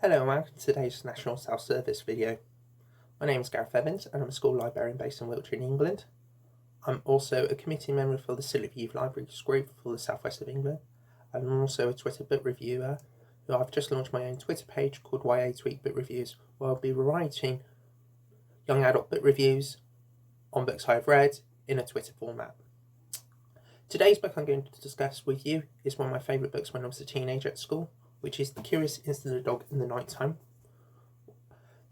Hello and welcome to today's National Self-Service video. My name is Gareth and I'm a school librarian based in Wiltshire in England. I'm also a committee member for the Silly Youth Libraries group for the southwest of England, and I'm also a Twitter book reviewer who I've just launched my own Twitter page called YA Tweet Book Reviews, where I'll be writing young adult book reviews on books I've read in a Twitter format. Today's book I'm going to discuss with you is one of my favourite books when I was a teenager at school, which is The Curious Incident of the Dog in the Night Time.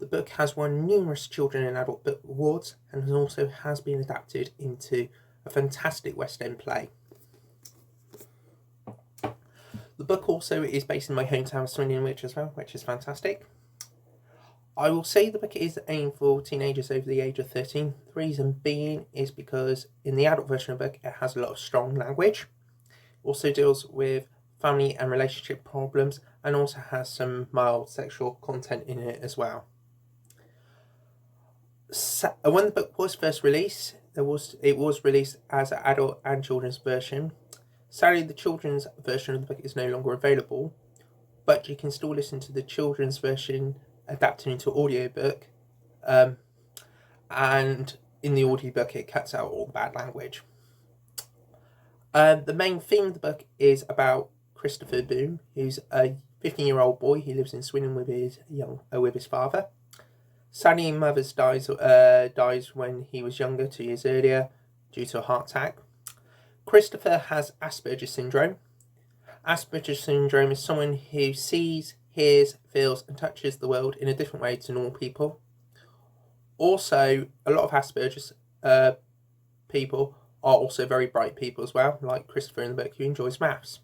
The book has won numerous children and adult book awards and also has been adapted into a fantastic West End play. The book also is based in my hometown of Swindon as well, which is fantastic. I will say the book is aimed for teenagers over the age of 13. The reason being is because in the adult version of the book it has a lot of strong language. It also deals with family and relationship problems and also has some mild sexual content in it as well. So, when the book was first released, it was released as an adult and children's version. Sadly, the children's version of the book is no longer available, but you can still listen to the children's version adapted into audiobook, and in the audiobook it cuts out all the bad language. The main theme of the book is about Christopher Boom, who's a 15-year-old boy who lives in Swindon with his father. Sadly, his mother dies when he was younger, 2 years earlier, due to a heart attack. Christopher has Asperger's syndrome. Asperger's syndrome is someone who sees, hears, feels and touches the world in a different way to normal people. Also, a lot of Asperger's people are also very bright people as well, like Christopher in the book, who enjoys maths.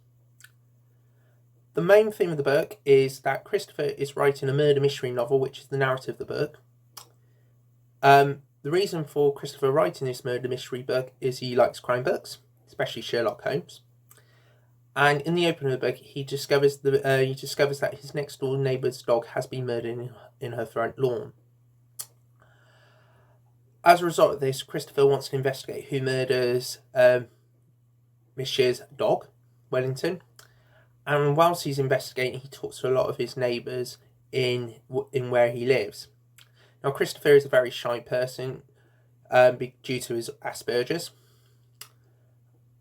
The main theme of the book is that Christopher is writing a murder mystery novel, which is the narrative of the book. The reason for Christopher writing this murder mystery book is he likes crime books, especially Sherlock Holmes. And in the opening of the book, he discovers that his next door neighbour's dog has been murdered in her front lawn. As a result of this, Christopher wants to investigate who murders Mish's dog, Wellington. And whilst he's investigating, he talks to a lot of his neighbours in where he lives. Now, Christopher is a very shy person due to his Asperger's.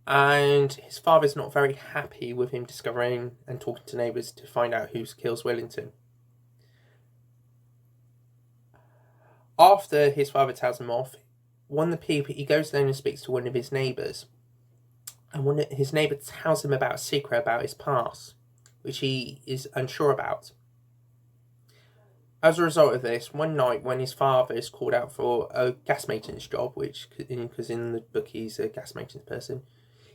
And his father's not very happy with him discovering and talking to neighbours to find out who kills Wellington. After his father tells him off, he goes down and speaks to one of his neighbours. And his neighbour tells him about a secret about his past, which he is unsure about. As a result of this, one night when his father is called out for a gas maintenance job, because in the book he's a gas maintenance person,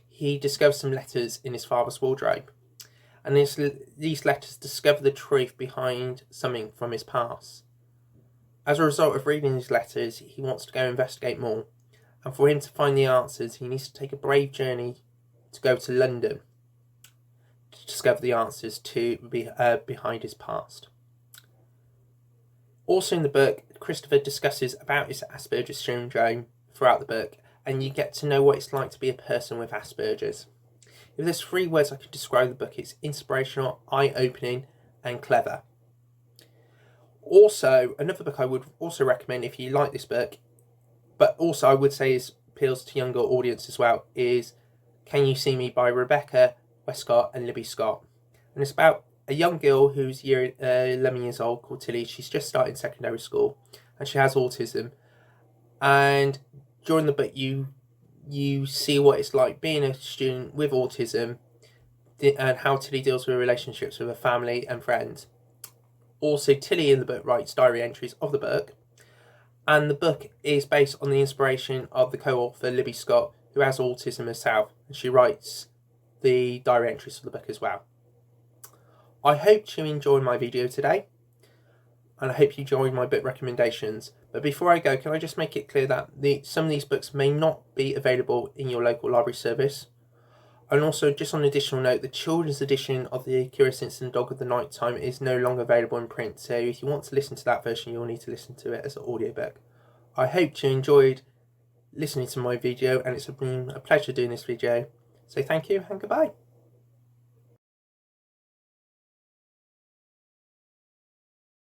he discovers some letters in his father's wardrobe. And these letters discover the truth behind something from his past. As a result of reading these letters, he wants to go investigate more. And for him to find the answers, he needs to take a brave journey to go to London to discover the answers behind his past. Also in the book, Christopher discusses about his Asperger's syndrome throughout the book, and you get to know what it's like to be a person with Asperger's. If there's 3 words I could describe the book, it's inspirational, eye-opening and clever. Also, another book I would also recommend if you like this book, but also I would say appeals to younger audience as well, is Can You See Me by Rebecca Westcott and Libby Scott. And it's about a young girl who's 11 years old called Tilly. She's just starting secondary school and she has autism. And during the book you see what it's like being a student with autism and how Tilly deals with relationships with her family and friends. Also, Tilly in the book writes diary entries of the book. And the book is based on the inspiration of the co-author Libby Scott, who has autism herself, and she writes the diary entries for the book as well. I hope you enjoyed my video today, and I hope you enjoyed my book recommendations. But before I go, can I just make it clear that some of these books may not be available in your local library service. And also, just on an additional note, the children's edition of The Curious Incident Dog of the Night Time is no longer available in print. So if you want to listen to that version, you'll need to listen to it as an audiobook. I hope you enjoyed listening to my video, and it's been a pleasure doing this video. So thank you and goodbye.